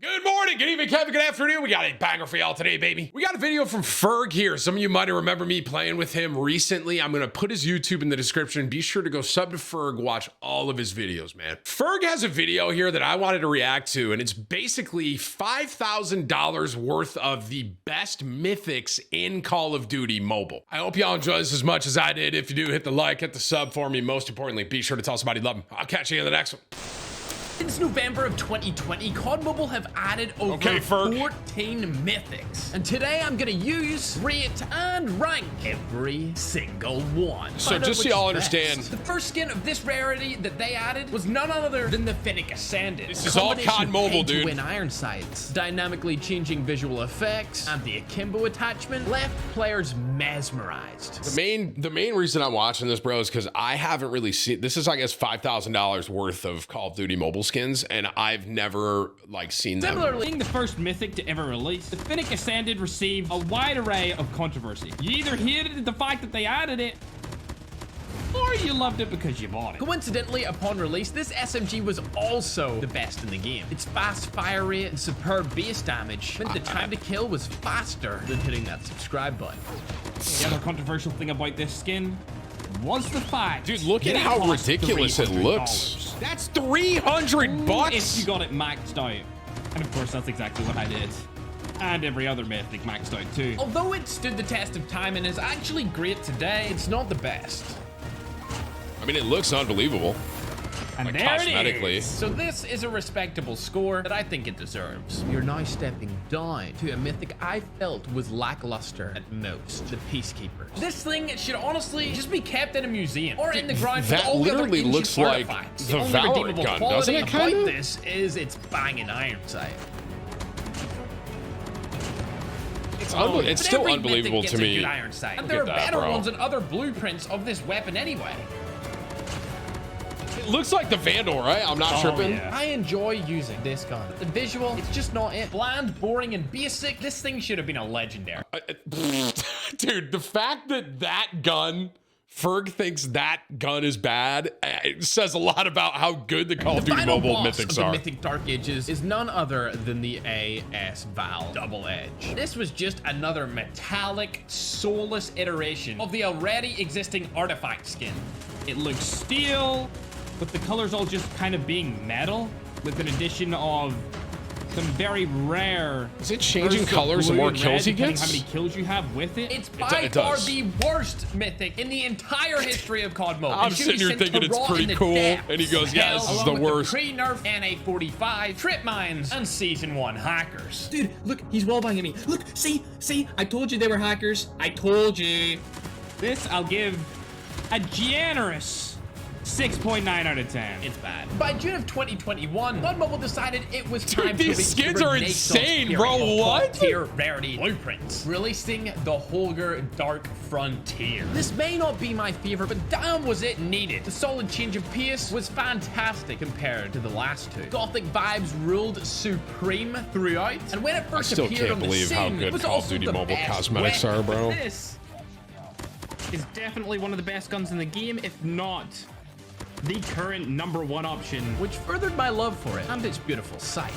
Good morning, good evening, Kevin, good afternoon. We got a banger for y'all today, baby. We got a video from Ferg here. Some of you might remember me playing with him recently. I'm gonna put his YouTube in the description. Be sure to go sub to Ferg, watch all of his videos, man. Ferg has a video here that I wanted to react to, and it's basically $5,000 worth of the best mythics in Call of Duty Mobile. I hope y'all enjoy this as much as I did. If you do, hit the like, hit the sub for me. Most importantly, be sure to tell somebody you love them. I'll catch you in the next one. Since November of 2020, COD Mobile have added over 14 mythics. And today I'm gonna use, rate, and rank every single one. So just so y'all understand, the first skin of this rarity that they added was none other than the Mythic Ascendant. This is all COD Mobile, dude. Win iron sights, dynamically changing visual effects, and the akimbo attachment left players mesmerized. The main reason I'm watching this, bro, is because I haven't really seen, this is, I guess, $5,000 worth of Call of Duty Mobile skins, and I've never seen them. Similarly, being the first mythic to ever release, the Mythic Ascended received a wide array of controversy. You either hated the fact that they added it, or you loved it because you bought it. Coincidentally, upon release, this SMG was also the best in the game. Its fast fire rate and superb base damage meant the time to kill was faster than hitting that subscribe button. The other controversial thing about this skin was the fact, dude, look at how ridiculous it looks. That's 300 bucks if you got it maxed out. And of course, that's exactly what I did. And every other mythic maxed out too. Although it stood the test of time and is actually great today, it's not the best. I mean, it looks unbelievable. And like, there cosmetically. it is. So this is a respectable score that I think it deserves. You're now stepping down to a mythic I felt was lackluster at most, the Peacekeepers. This thing should honestly just be kept in a museum or in the ground. That all literally looks like the Valorant gun, doesn't it, kind of? This is its banging iron sight. It's still unbelievable to me. Iron sight. And there are better ones and other blueprints of this weapon anyway. It looks like the Vandal, right? I'm not tripping. Yeah. I enjoy using this gun. The visual, it's just not it. Bland, boring, and basic. This thing should have been a legendary. Dude, the fact that gun, Ferg thinks that gun is bad, it says a lot about how good the Call of Duty Mobile mythics are. The Mythic Dark Ages is none other than the AS Val Double Edge. This was just another metallic, soulless iteration of the already existing artifact skin. It looks steel, with the colors all just kind of being metal, with an addition of some very rare. Is it changing colors the more kills he gets? How many kills you have with it? It's by far the worst mythic in the entire history of COD Mobile. I'm sitting here thinking it's pretty cool, and he goes, "Yeah, this is the worst." Pre-nerf NA45, trip mines, and season 1 hackers. Dude, look, he's wallbanging me. Look, see, I told you they were hackers. I told you. This I'll give a generous 6.9 out of 10. It's bad. By June of 2021, COD Mobile decided it was time to these skins are insane, bro. What? Tier rarity blueprints, releasing the Holger Dark Frontier. This may not be my favorite, but damn was it needed. The solid change of pace was fantastic compared to the last two. Gothic vibes ruled supreme throughout, and when it first appeared on the scene, it was Call of Duty Mobile cosmetics are, bro. This is definitely one of the best guns in the game, if not the current #1 option, which furthered my love for it and its beautiful sight.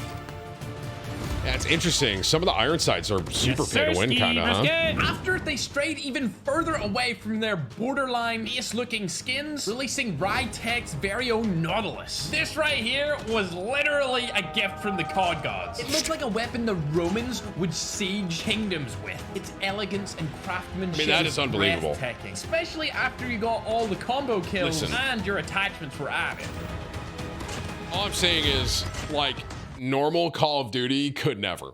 Yeah, it's interesting. Some of the iron sights are super pay to win, kind of, huh? After they strayed even further away from their borderline base-looking skins, releasing Rytech's very own Nautilus. This right here was literally a gift from the COD gods. It looked like a weapon the Romans would siege kingdoms with. Its elegance and craftsmanship, I mean, that is unbelievable. breathtaking, especially after you got all the combo kills and your attachments were added. All I'm saying is, like, normal Call of Duty could never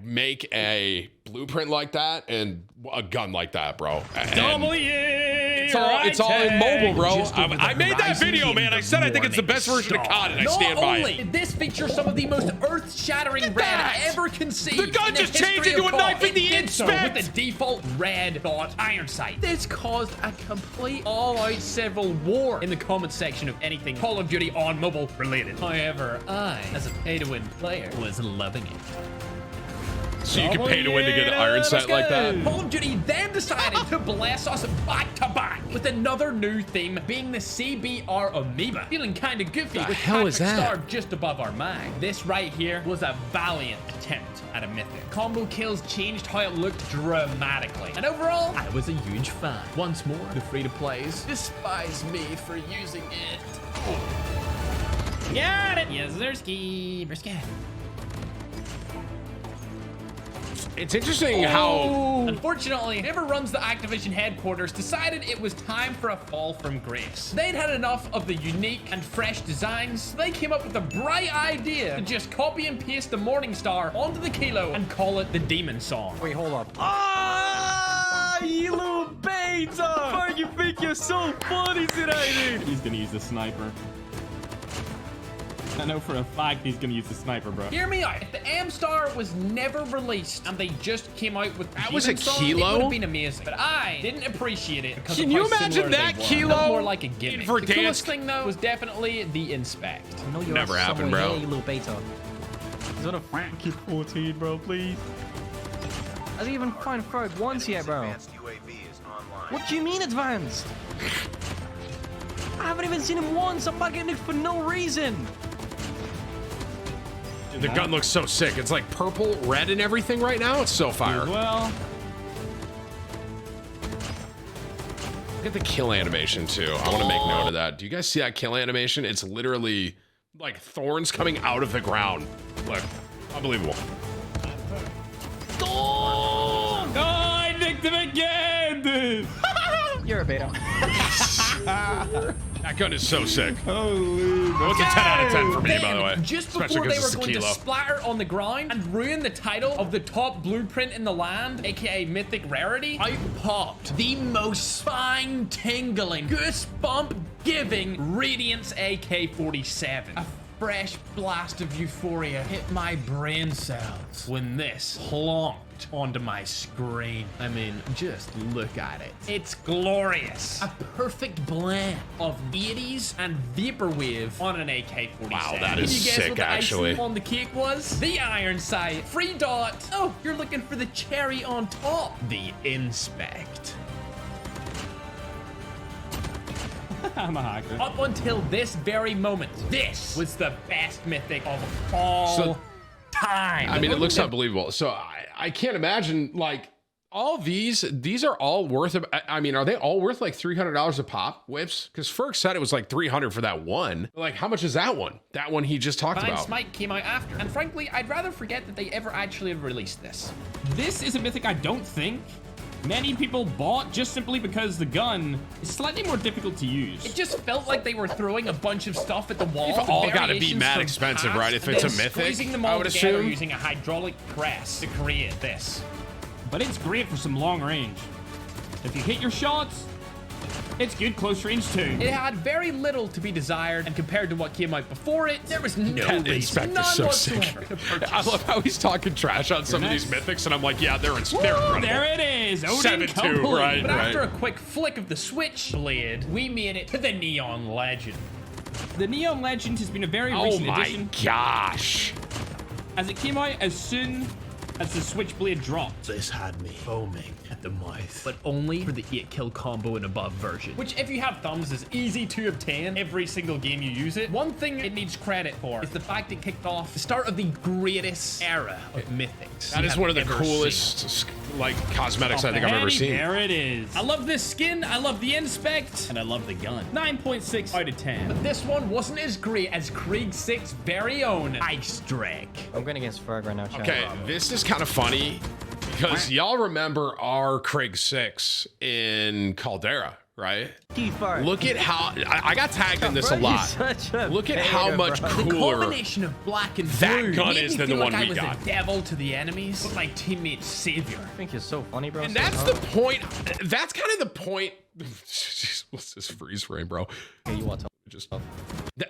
make a blueprint like that and a gun like that, bro. It's all in mobile, bro. I made that video, man. I said I think it's the best version of COD, and I stand by it. Not only did this feature some of the most earth-shattering red I ever conceived. The gun just changed into a knife in the inspect with the default red dot iron sight. This caused a complete all-out civil war in the comment section of anything Call of Duty on mobile related. However, I, as a pay-to-win player, was loving it. So you can pay to win to get an iron set like that. Call of Duty then decided to bless us back to back with another new theme being the CBR Amoeba. Feeling kinda goofy with hell is Patrick that? Star just above our mag. This right here was a valiant attempt at a Mythic. Combo kills changed how it looked dramatically. And overall, I was a huge fan. Once more, the free-to-plays despise me for using it. Got it. Yes, Zerski. Brisket. It's interesting how Unfortunately, whoever runs the Activision headquarters decided it was time for a fall from grace. They'd had enough of the unique and fresh designs, so they came up with a bright idea to just copy and paste the Morningstar onto the Kilo and call it the Demon Song. Wait, hold up. Ah, you little beta! Why you think you're so funny today, dude? He's gonna use the sniper. I know for a fact he's gonna use the sniper, bro. Hear me out. If the M-Star was never released and they just came out with the That was a Demon Song, Kilo? it would have been amazing. But I didn't appreciate it because Can of you how imagine similar that they were. Kilo It looked more like a gimmick. for The coolest Dansk? thing though was definitely the Inspect. I know you're Never happened, bro. Here, you little beta. He's on a fucking 14, bro, please. Hasn't even find Frog once yet, bro. What do you mean advanced? I haven't even seen him once. I'm not getting it for no reason. the gun looks so sick. It's like purple, red, and everything right now. It's so fire. Well, Look at the kill animation too. I want to make note of that. Do you guys see that kill animation? It's literally like thorns coming out of the ground. Look, unbelievable. oh, I nicked him again. You're a beta. That gun is so sick. Holy. What's a 10 out of 10 for me, Then, by the way? just Especially before they 'cause were it's a going to Kilo. splatter on the ground and ruin the title of the top blueprint in the land, aka Mythic Rarity, out popped the most spine-tingling, goosebump-giving Radiance AK-47. A fresh blast of euphoria hit my brain cells when this plonked onto my screen. I mean, just look at it. It's glorious. A perfect blend of 80s and vaporwave on an AK-47. Wow, that Can is you guess sick, what the actually. icing on the cake was? The iron sight. Free dot. Oh, you're looking for the cherry on top. The Inspect. I'm a hacker. Up until this very moment, this was the best Mythic of all So- time. I mean, it looks unbelievable. So I can't imagine like all these are all worth, I mean, are they all worth like $300 a pop, Whips? Because Ferg said it was like 300 for that one. Like, how much is that one? That one he just talked Fine about. Smite came out after. And frankly, I'd rather forget that they ever actually released this. This is a mythic I don't think many people bought just simply because the gun is slightly more difficult to use. It just felt like they were throwing a bunch of stuff at the wall. They've all gotta be variations mad from expensive, past, right? If and it's a then Mythic, squeezing them I all would together assume. using a hydraulic press to create this. But it's great for some long range. If you hit your shots, it's good close range too. It had very little to be desired, and compared to what came out before it, there was no That reason, Inspect none is so sick. whatsoever to purchase. I love how he's talking trash on some of these next. mythics, and I'm like, yeah, they're Woo, incredible. there it is. Odin 7-2, complete. right? But after a quick flick of the switch blade, we made it to the Neon Legend. The Neon Legend has been a very Oh recent my addition, gosh. as it came out as soon as the Switchblade dropped. This had me foaming at the mouth, but only for the 8-kill combo and above version, which if you have thumbs is easy to obtain every single game you use it. One thing it needs credit for is the fact it kicked off the start of the greatest era of Mythics. That you is have one of the ever coolest seen. like cosmetics I think I've ever Handy, seen. There it is. I love this skin, I love the Inspect, and I love the gun. 9.6 out of 10. But this one wasn't as great as Krieg 6's very own Ice Drake. I'm going against Ferg right now, chat. Okay, this is kind of funny because y'all remember our Krieg 6 in Caldera, right? Ferg. Look at how I got tagged in this a Ferg is lot. such a Look at how beta, much bro. The cooler. combination of black and that blue gun made is me than feel the like one I we was got. the devil to the enemies, but my teammate's savior. I think you're so funny, bro. And So that's hard. the point. That's kind of the point. What's this freeze frame, bro? Okay, you want to Just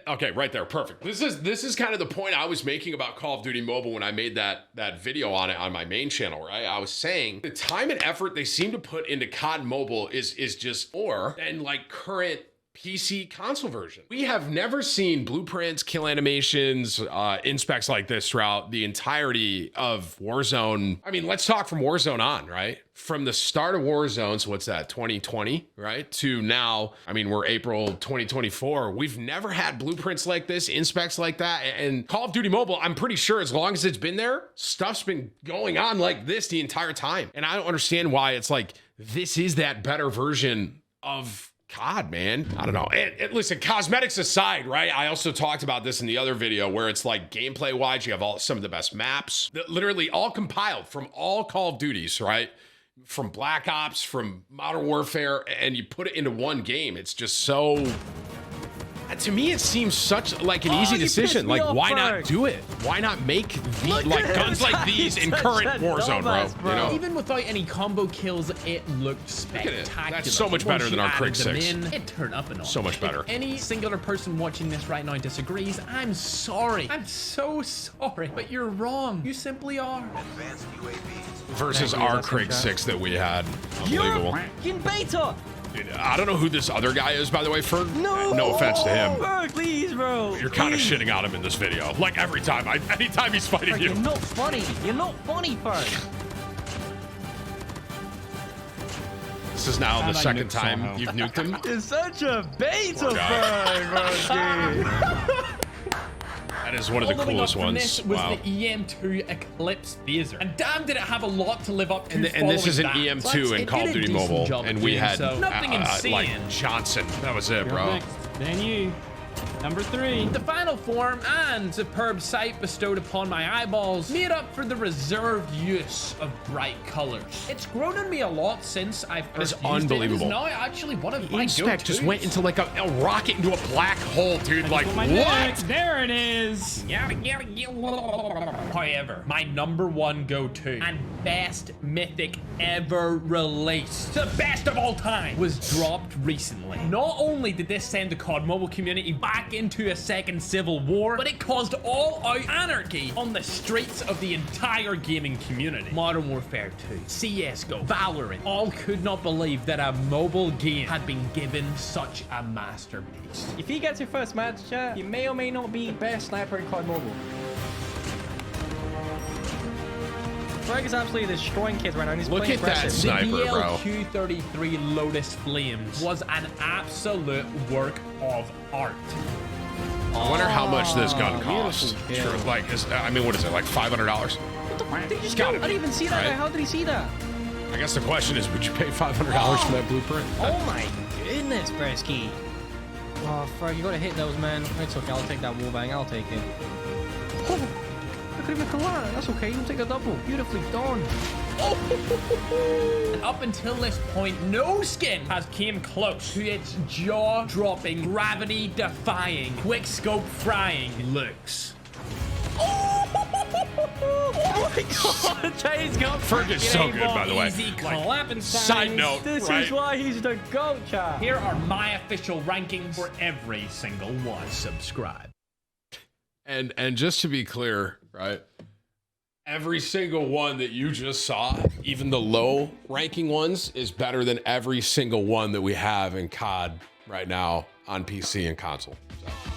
okay, right there, perfect. This is kind of the point I was making about Call of Duty Mobile when I made that video on it on my main channel, right? I was saying the time and effort they seem to put into COD Mobile is just more than like current PC console version. We have never seen blueprints, kill animations, inspects like this throughout the entirety of Warzone. I mean, let's talk from Warzone on, right? From the start of Warzone, so what's that, 2020, right? To now, I mean, we're April 2024. We've never had blueprints like this, inspects like that. And Call of Duty Mobile, I'm pretty sure as long as it's been there, stuff's been going on like this the entire time. And I don't understand why it's like, this is that better version of COD, man. I don't know. And listen, cosmetics aside, right? I also talked about this in the other video where it's like gameplay wise, you have some of the best maps, literally all compiled from all Call of Duties, right? From Black Ops, from Modern Warfare, and you put it into one game. It's just so, to me, it seems such like an easy decision. Like, why not do it? Why not make guns like these in current Warzone, bro? You know? Even without any combo kills, it looked spectacular. That's so much better than our Crig 6. It turned up a notch. So much better. If any singular person watching this right now disagrees, I'm sorry. I'm so sorry, but you're wrong. You simply are. Versus our Crig 6 that we had. Unbelievable. You're in beta. Dude, I don't know who this other guy is, by the way, Ferg. No offense to him. Ferg, please, bro. You're kind of shitting on him in this video. Like every time, anytime he's fighting you. You're not funny. You're not funny, Ferg. This is now the second time you've nuked him. It's such a beta, Ferg, bro. That is one of the coolest ones. This was the EM2 Eclipse phaser, and damn, did it have a lot to live up to. And this is an that. EM2 in Call of Duty Mobile, and we had nothing insane. like Johnson. That was it, bro. Then you. Number 3. The final form and superb sight bestowed upon my eyeballs made up for the reserved use of bright colors. It's grown on me a lot since I first used unbelievable. it. It's now actually one of my Inspect go-tos. just went into like a rocket into a black hole, dude. Like, what? There it is. However, my number one go-to and best mythic ever released, the best of all time, was dropped recently. Not only did this send the COD Mobile community back into a second civil war, but it caused all-out anarchy on the streets of the entire gaming community. Modern Warfare 2, CSGO, Valorant, all could not believe that a mobile game had been given such a masterpiece. If he gets your first match, chat, you may or may not be the best sniper in COD Mobile. Ferg is absolutely destroying kids right now, and he's Look playing at that aggressive. sniper, the bro. DLQ-33 Lotus Flames was an absolute work of art. I wonder how much this gun costs. beautiful. Sure, like, I mean, what is it, like $500? What the fuck did he just Gotta go? I didn't even see that right? guy. How did he see that? I guess the question is, would you pay $500 for that blueprint? Oh my goodness, Bresky. Oh, Ferg, you gotta hit those, man. It's okay, I'll take that wallbang. I'll take it. Oh, look at him collide. That's okay, you'll take a double. Beautifully done. And up until this point, no skin has came close to its jaw-dropping, gravity-defying, quick-scope frying looks. Oh my god, Jay's got Ferg is so good, by the way. Easy clapping Side note, This right? is why he's the GOAT, chat. Here are my official rankings for every single one. Subscribe. And just to be clear, right? Every single one that you just saw, even the low ranking ones, is better than every single one that we have in COD right now on PC and console. So.